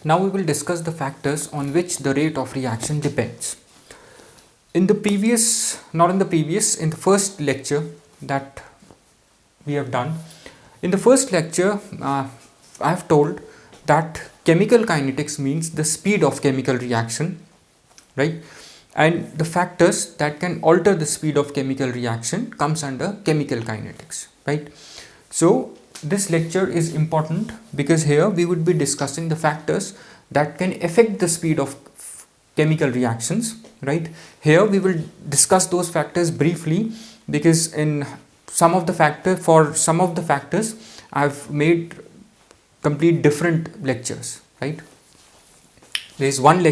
Now we will discuss the factors on which the rate of reaction depends. In the first lecture that we have done, in the first lecture, I have told that chemical kinetics means the speed of chemical reaction, right? And the factors that can alter the speed of chemical reaction comes under chemical kinetics, right? So this lecture is important because here we would be discussing the factors that can affect the speed of chemical reactions, right? Here we will discuss those factors briefly because in some of the factors I've made complete different lectures, right? There is one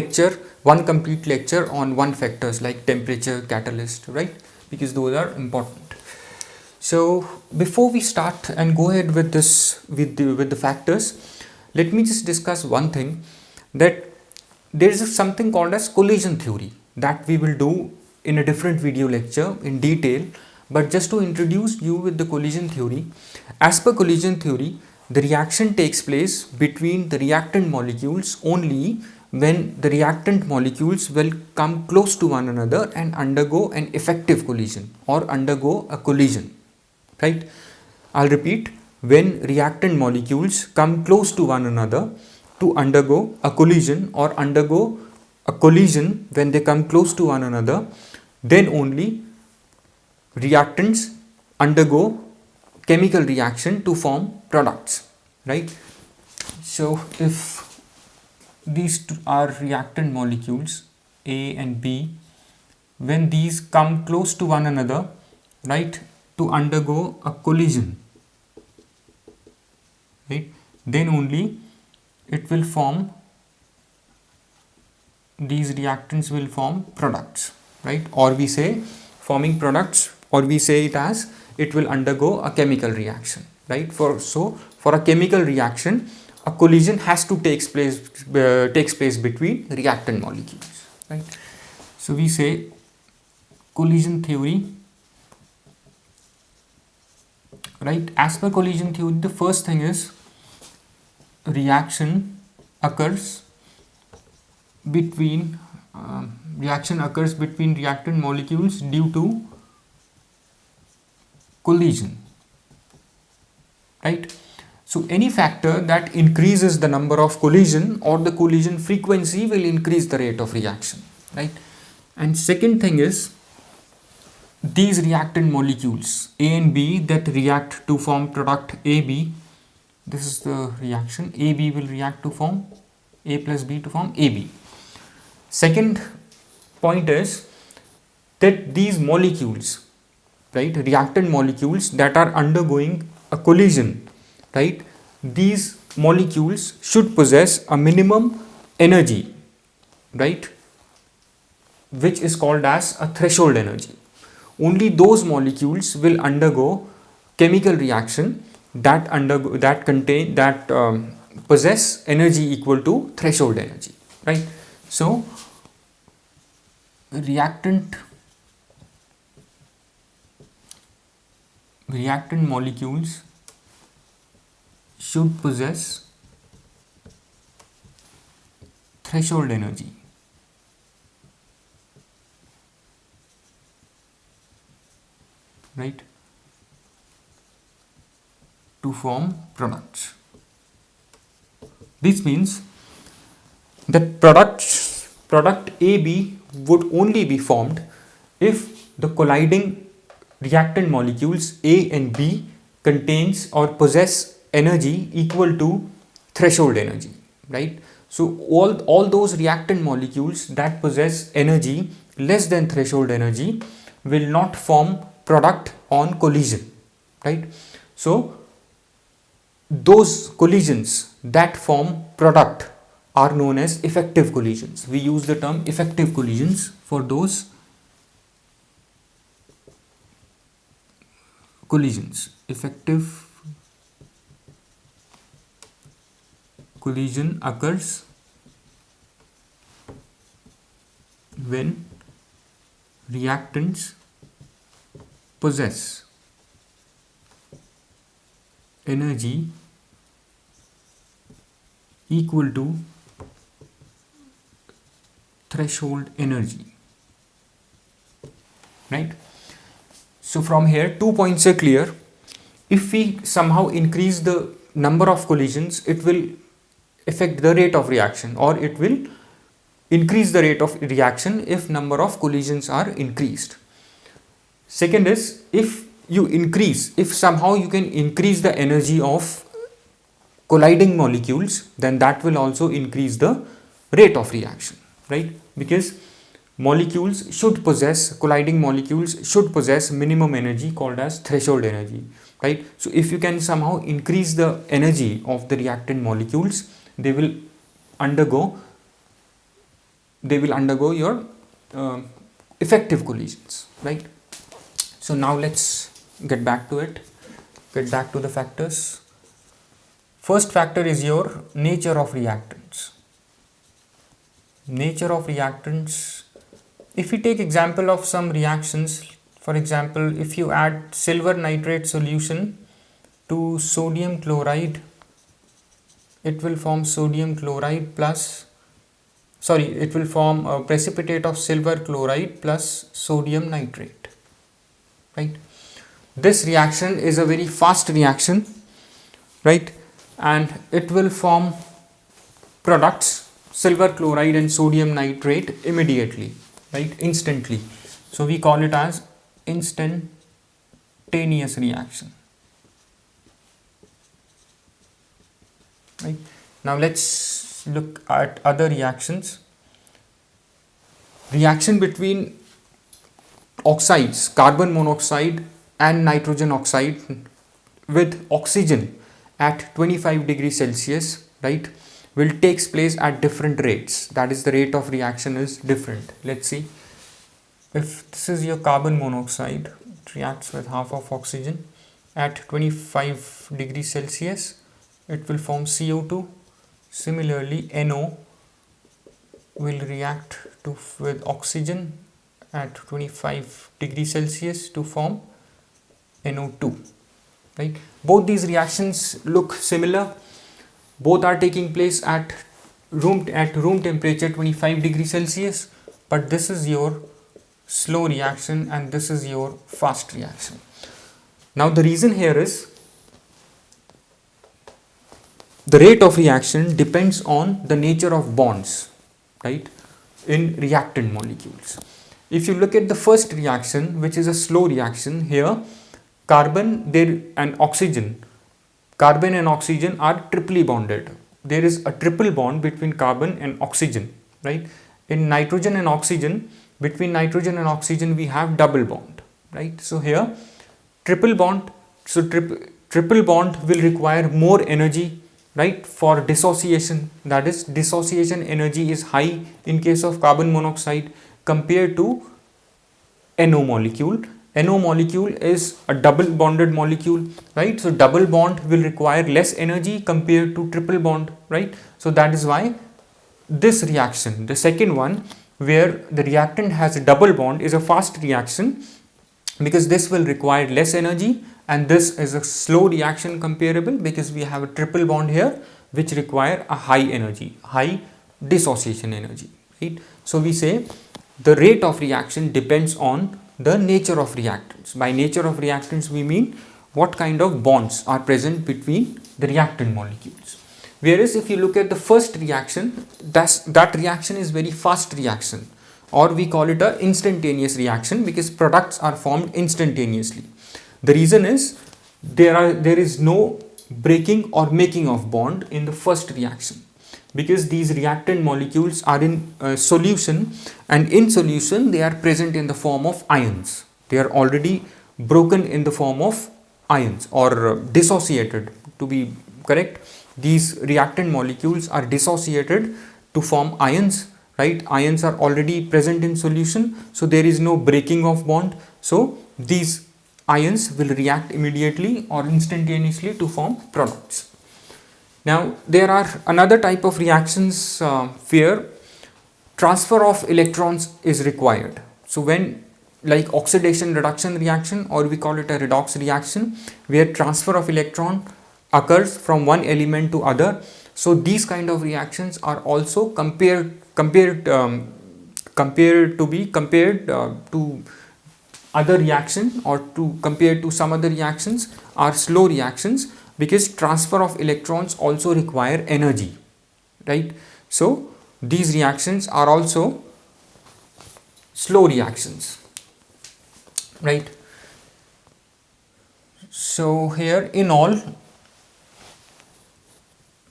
complete lecture on one factors like temperature, catalyst, right? Because those are important. So before we start and go ahead with this with the factors, let me just discuss one thing, that there is something called as collision theory that we will do in a different video lecture in detail. But just to introduce you with the collision theory, as per collision theory, the reaction takes place between the reactant molecules only when the reactant molecules will come close to one another and undergo an effective collision or undergo a collision, right? I'll repeat, when reactant molecules come close to one another to undergo a collision or undergo a collision, when they come close to one another, then only reactants undergo chemical reaction to form products, right? So if these two are reactant molecules A and B, when these come close to one another, right, to undergo a collision, right, then only it will form, these reactants will form products, right? Or we say forming products, or we say it as it will undergo a chemical reaction, right? For a chemical reaction, a collision has to takes place between reactant molecules, right? So we say collision theory, right? As per collision theory, the first thing is reaction occurs between reactant molecules due to collision, right? So any factor that increases the number of collision or the collision frequency will increase the rate of reaction, right? And second thing is, these reactant molecules A and B that react to form product AB, this is the reaction, AB will react to form A plus B to form AB. Second point is that these molecules, right, reactant molecules that are undergoing a collision, right, these molecules should possess a minimum energy, right, which is called as a threshold energy. Only those molecules will undergo chemical reaction that possess energy equal to threshold energy, right? So reactant molecules should possess threshold energy, right, to form products. This means that product AB would only be formed if the colliding reactant molecules A and B contains or possess energy equal to threshold energy, right? So all those reactant molecules that possess energy less than threshold energy will not form product on collision, right? So those collisions that form product are known as effective collisions. We use the term effective collisions for those collisions. Effective collision occurs when reactants possess energy equal to threshold energy, right? So from here 2 points are clear. If we somehow increase the number of collisions, it will affect the rate of reaction, or it will increase the rate of reaction if number of collisions are increased. Second is, if somehow you can increase the energy of colliding molecules, then that will also increase the rate of reaction, right? Because colliding molecules should possess minimum energy called as threshold energy, right? So if you can somehow increase the energy of the reactant molecules, they will undergo your effective collisions, right? So now let's get back to the factors. First factor is your nature of reactants. Nature of reactants. If we take example of some reactions, for example, if you add silver nitrate solution to sodium chloride, it will form sodium chloride it will form a precipitate of silver chloride plus sodium nitrate, right? This reaction is a very fast reaction, right? And it will form products, silver chloride and sodium nitrate, immediately, right? Instantly. So we call it as instantaneous reaction, right? Now let's look at other reactions. Reaction between oxides, carbon monoxide and nitrogen oxide with oxygen at 25 degrees Celsius, right, will takes place at different rates. That is, the rate of reaction is different. Let's see. If this is your carbon monoxide, it reacts with half of oxygen at 25 degrees Celsius, it will form CO2. Similarly, NO will react with oxygen at 25 degrees Celsius to form NO2, right? Both these reactions look similar. Both are taking place at room temperature 25 degrees Celsius, but this is your slow reaction and this is your fast reaction. Now the reason here is the rate of reaction depends on the nature of bonds, right, in reactant molecules. If you look at the first reaction, which is a slow reaction, here carbon and oxygen are triply bonded. There is a triple bond between carbon and oxygen, right? In nitrogen and oxygen, between nitrogen and oxygen we have double bond, right? So here triple bond, so triple bond will require more energy, right, for dissociation. That is, dissociation energy is high in case of carbon monoxide compared to NO molecule. NO molecule is a double bonded molecule, right? So double bond will require less energy compared to triple bond, right? So that is why this reaction, the second one, where the reactant has a double bond, is a fast reaction because this will require less energy, and this is a slow reaction comparable because we have a triple bond here which require a high energy, high dissociation energy, right? So we say the rate of reaction depends on the nature of reactants. By nature of reactants we mean what kind of bonds are present between the reactant molecules. Whereas if you look at the first reaction, that reaction is very fast reaction, or we call it a instantaneous reaction because products are formed instantaneously. The reason is there is no breaking or making of bond in the first reaction because these reactant molecules are in solution, and in solution they are present in the form of ions. They are already broken in the form of ions, or dissociated, to be correct. These reactant molecules are dissociated to form ions, right? Ions are already present in solution, so there is no breaking of bond. So these ions will react immediately or instantaneously to form products. Now there are another type of reactions where transfer of electrons is required. So when, like oxidation reduction reaction, or we call it a redox reaction, where transfer of electron occurs from one element to other. So these kind of reactions are also compared compared to other reaction, or to compared to some other reactions, are slow reactions, because transfer of electrons also require energy, right? So these reactions are also slow reactions, right? So here, in all,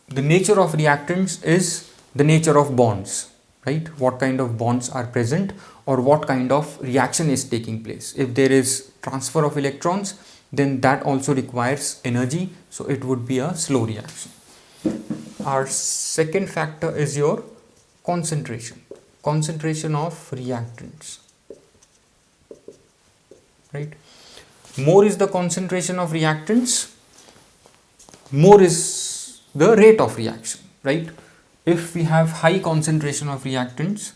the nature of reactants is the nature of bonds, right? What kind of bonds are present, or what kind of reaction is taking place. If there is transfer of electrons, then that also requires energy, so it would be a slow reaction. Our second factor is your concentration of reactants, right? More is the concentration of reactants, more is the rate of reaction, right? If we have high concentration of reactants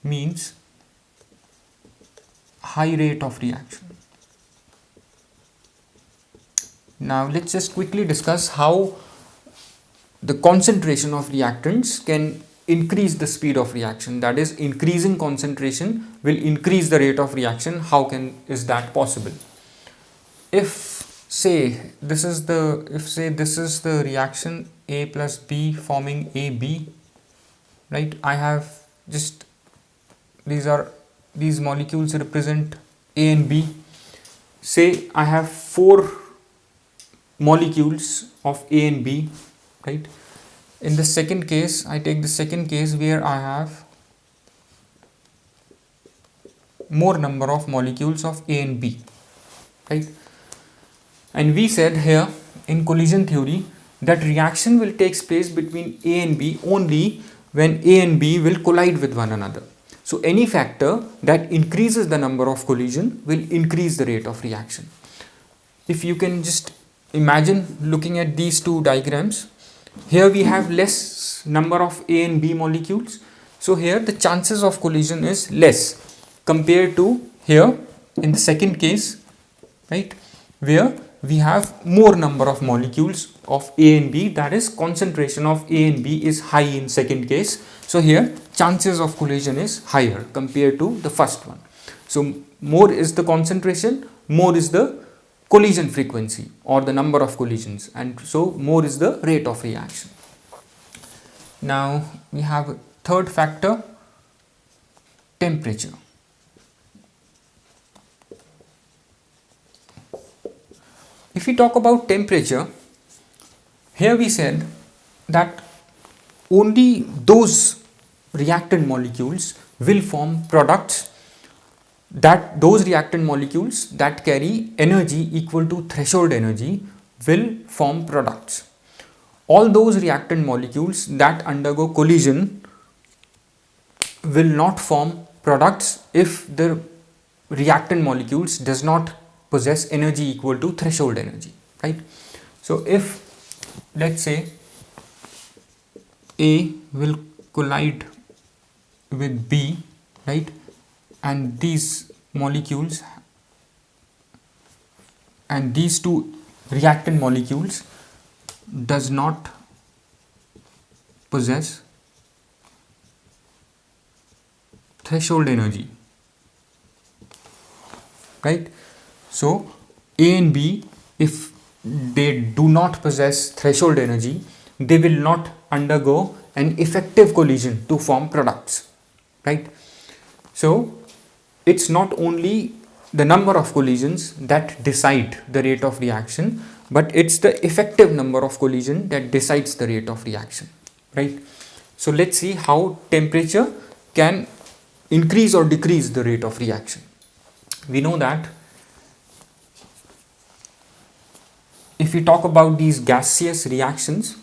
means high rate of reaction. Now let's just quickly discuss how the concentration of reactants can increase the speed of reaction. That is, increasing concentration will increase the rate of reaction. How is that possible? If this is the reaction A plus B forming AB, right? I have just, these molecules represent A and B. Say I have 4 molecules of A and B, right? In the second case, I take the second case where I have more number of molecules of A and B, right? And we said here in collision theory that reaction will take place between A and B only when A and B will collide with one another. So any factor that increases the number of collision will increase the rate of reaction. If you can just imagine looking at these two diagrams, here we have less number of A and B molecules. So here the chances of collision is less compared to here in the second case, right, where we have more number of molecules of A and B, that is concentration of A and B is high in second case. So here chances of collision is higher compared to the first one. So more is the concentration, more is the collision frequency or the number of collisions, and so more is the rate of reaction. Now we have a third factor, temperature. If we talk about temperature, here we said that only those reactant molecules will form products, that those reactant molecules that carry energy equal to threshold energy will form products. All those reactant molecules that undergo collision will not form products if the reactant molecules does not possess energy equal to threshold energy, right? So if, let's say, A will collide with B, right, and these molecules and these two reactant molecules does not possess threshold energy, right? So A and B, if they do not possess threshold energy, they will not undergo an effective collision to form products, right? So it's not only the number of collisions that decide the rate of reaction, but it's the effective number of collision that decides the rate of reaction, right? So let's see how temperature can increase or decrease the rate of reaction. We know that if we talk about these gaseous reactions,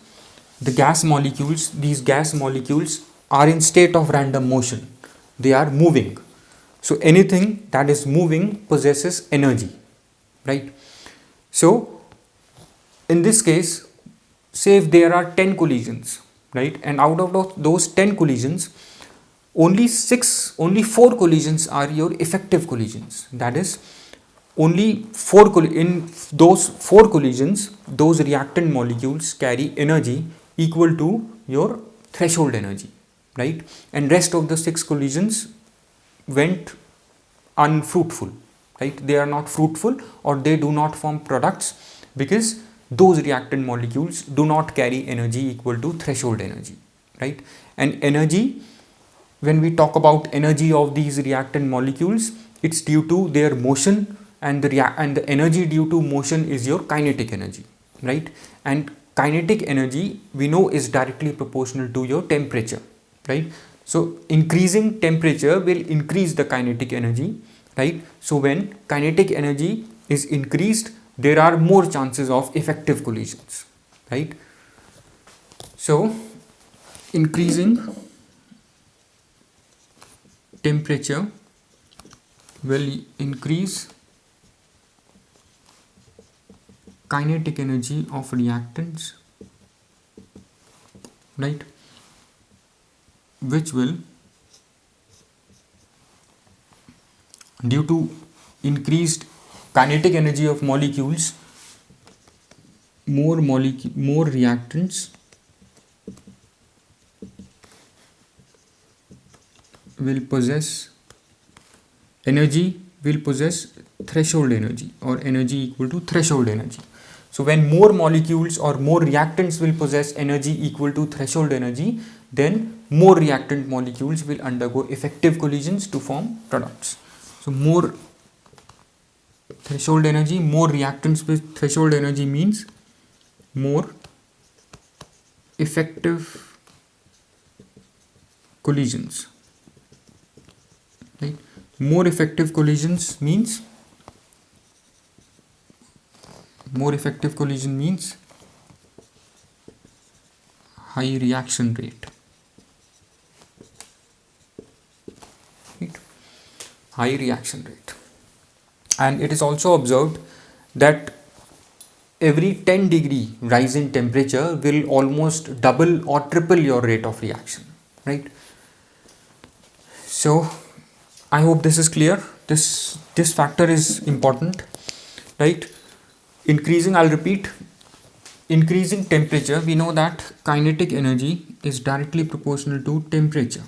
these gas molecules are in state of random motion. They are moving. So anything that is moving possesses energy, right? So in this case, say if there are 10 collisions, right, and out of those 10 collisions, only 4 collisions are your effective collisions. That is, only in those 4 collisions, those reactant molecules carry energy equal to your threshold energy, right? And rest of the 6 collisions went unfruitful, right? They are not fruitful, or they do not form products, because those reactant molecules do not carry energy equal to threshold energy, right? And energy, when we talk about energy of these reactant molecules, it's due to their motion, and the energy due to motion is your kinetic energy, right? And kinetic energy, we know, is directly proportional to your temperature, right? So increasing temperature will increase the kinetic energy, right? So when kinetic energy is increased, there are more chances of effective collisions, right? So increasing temperature will increase kinetic energy of reactants, right? Which will, due to increased kinetic energy of molecules, more reactants will possess threshold energy, or energy equal to threshold energy. So when more molecules or more reactants will possess energy equal to threshold energy, then more reactant molecules will undergo effective collisions to form products. So more threshold energy, more reactants with threshold energy means more effective collisions, right? More effective collisions means high reaction rate, right? High reaction rate. And it is also observed that every 10 degree rise in temperature will almost double or triple your rate of reaction, right? So I hope this is clear. This factor is important, right? I'll repeat, increasing temperature, we know that kinetic energy is directly proportional to temperature,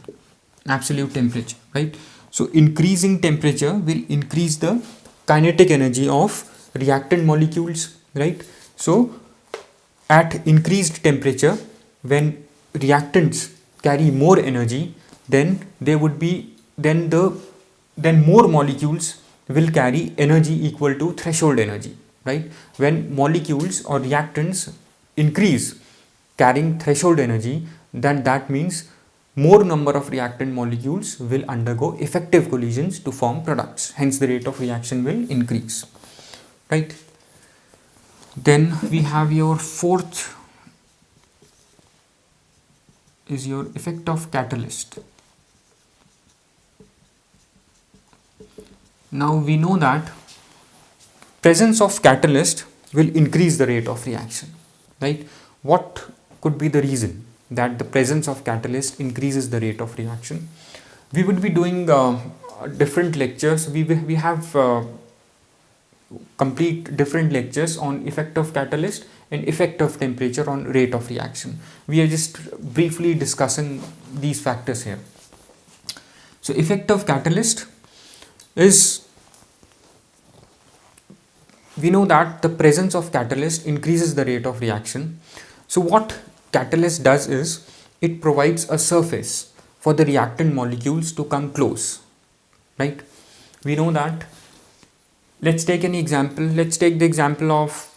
absolute temperature, right? So increasing temperature will increase the kinetic energy of reactant molecules, right? So at increased temperature, when reactants carry more energy, then more molecules will carry energy equal to threshold energy, right? When molecules or reactants increase carrying threshold energy, then that means more number of reactant molecules will undergo effective collisions to form products. Hence the rate of reaction will increase, right? Then we have your fourth is your effect of catalyst. Now we know that presence of catalyst will increase the rate of reaction, right? What could be the reason that the presence of catalyst increases the rate of reaction? We would be doing different lectures. We have complete different lectures on effect of catalyst and effect of temperature on rate of reaction. We are just briefly discussing these factors here. So effect of catalyst is, we know that the presence of catalyst increases the rate of reaction. So what catalyst does is it provides a surface for the reactant molecules to come close, right? We know that. Let's take an example. Let's take the example of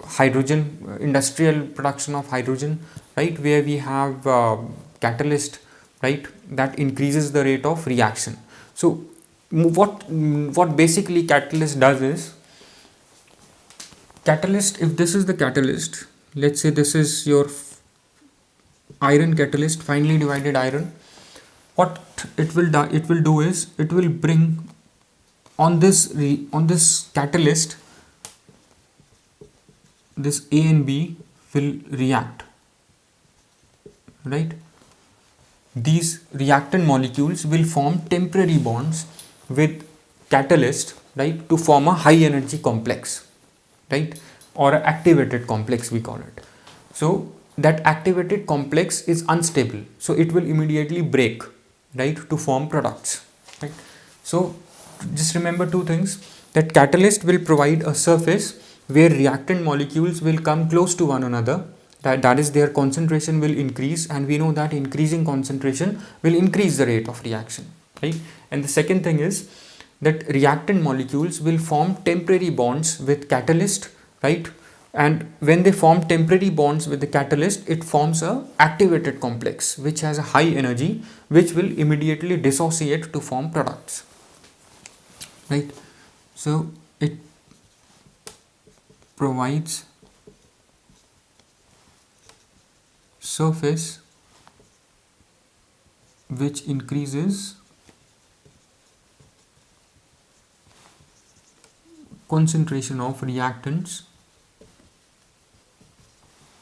hydrogen, industrial production of hydrogen, right? Where we have catalyst, right? That increases the rate of reaction. So what basically catalyst does is, catalyst, if this is the catalyst, let's say this is your iron catalyst, finely divided iron, what it will do is it will bring on this catalyst, this A and B will react, right? These reactant molecules will form temporary bonds with catalyst, right, to form a high energy complex, right, or an activated complex we call it. So that activated complex is unstable, so it will immediately break, right, to form products, right. So just remember two things, that catalyst will provide a surface where reactant molecules will come close to one another, that is their concentration will increase, and we know that increasing concentration will increase the rate of reaction, right. And the second thing is that reactant molecules will form temporary bonds with catalyst, right, and when they form temporary bonds with the catalyst, it forms a activated complex which has a high energy, which will immediately dissociate to form products, right. So it provides surface which increases concentration of reactants,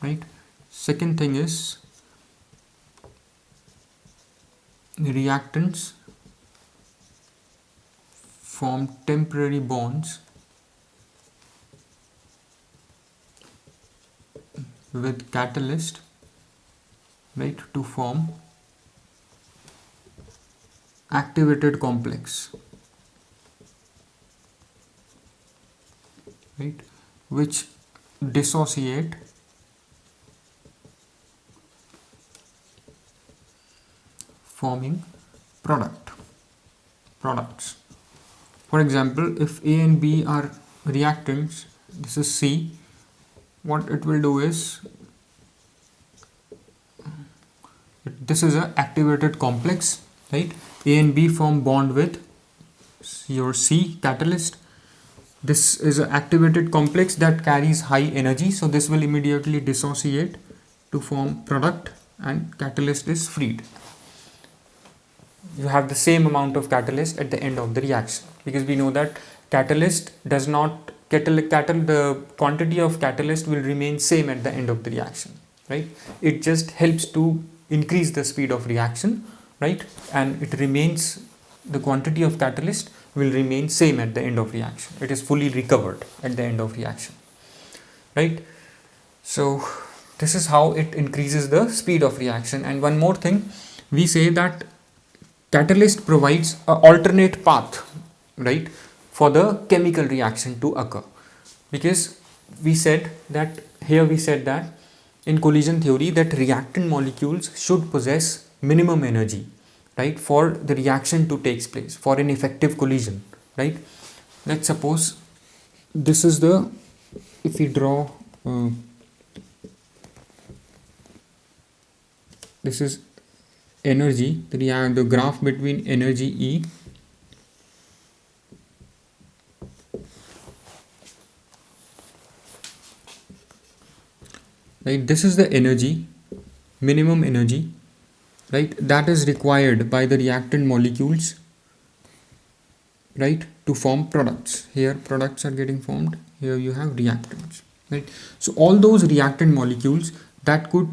right. Second thing is reactants form temporary bonds with catalyst, right, to form activated complex, right, which dissociate forming products. For example, if A and B are reactants, this is C, what it will do is, this is an activated complex, right, A and B form bond with your C catalyst. This is an activated complex that carries high energy, so this will immediately dissociate to form product and catalyst is freed. You have the same amount of catalyst at the end of the reaction, because we know that catalyst does not the quantity of catalyst will remain same at the end of the reaction, right. It just helps to increase the speed of reaction, right, and it remains, the quantity of catalyst will remain same at the end of reaction. It is fully recovered at the end of reaction, right. So this is how it increases the speed of reaction. And one more thing, we say that catalyst provides an alternate path, right, for the chemical reaction to occur, because we said that in collision theory that reactant molecules should possess minimum energy, right, for the reaction to take place, for an effective collision, right. Let's suppose this is the, if we draw this is energy, the graph between energy E right, this is the energy, minimum energy, right, that is required by the reactant molecules, right, to form products. Here products are getting formed, here you have reactants, right. So all those reactant molecules that could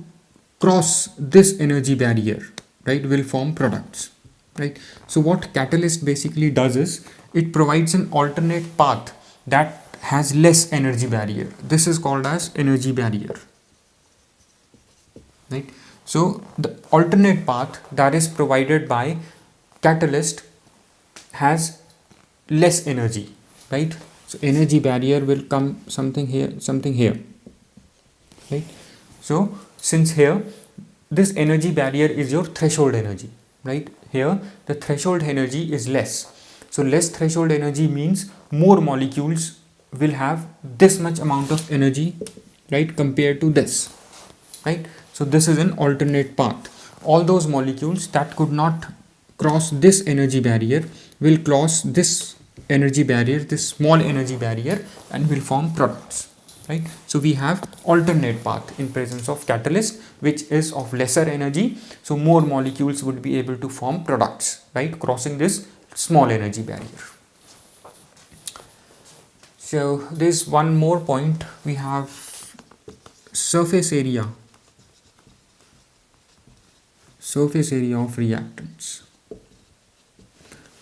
cross this energy barrier, right, will form products, right. So what catalyst basically does is it provides an alternate path that has less energy barrier. This is called as energy barrier, right. So the alternate path that is provided by catalyst has less energy, right. So energy barrier will come something here, right. So since here this energy barrier is your threshold energy, right, here the threshold energy is less, so less threshold energy means more molecules will have this much amount of energy, right, compared to this, right. So this is an alternate path. All those molecules that could not cross this energy barrier will cross this energy barrier, this small energy barrier, and will form products, right. So we have alternate path in presence of catalyst, which is of lesser energy, so more molecules would be able to form products, right, crossing this small energy barrier. So there's one more point, we have surface area of reactants.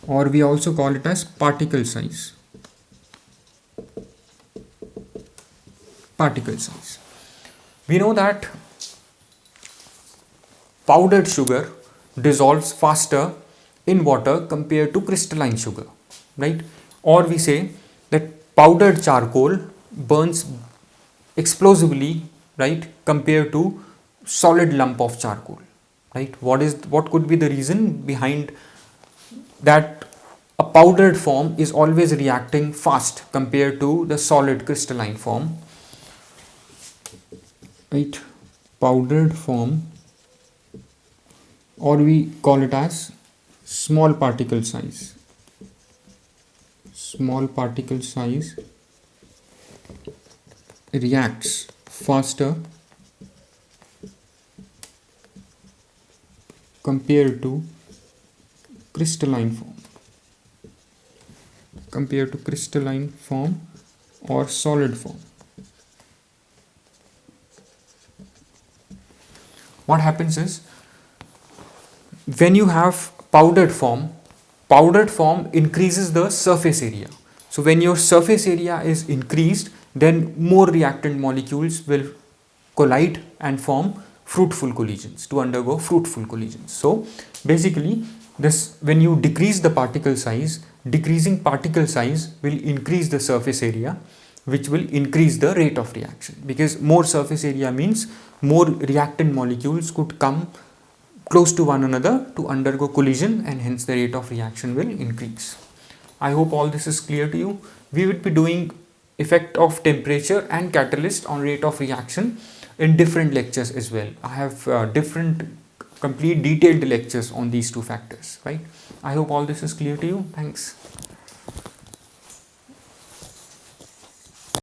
or we also call it as particle size. Particle size. We know that powdered sugar dissolves faster in water compared to crystalline sugar, right? Or we say that powdered charcoal burns explosively, right, compared to solid lump of charcoal, right? What could be the reason behind that? A powdered form is always reacting fast compared to the solid crystalline form, right? Powdered form, or we call it as small particle size. Small particle size reacts faster compared to crystalline form. Compared to crystalline form or solid form. What happens is, when you have powdered form increases the surface area. So when your surface area is increased, then more reactant molecules will collide and form fruitful collisions, to undergo fruitful collisions. So basically, this, when you decrease the particle size, decreasing particle size will increase the surface area, which will increase the rate of reaction, because more surface area means more reactant molecules could come close to one another to undergo collision, and hence the rate of reaction will increase. I hope all this is clear to you. We will be doing effect of temperature and catalyst on rate of reaction in different lectures as well. I have different complete detailed lectures on these two factors, right? I hope all this is clear to you. Thanks.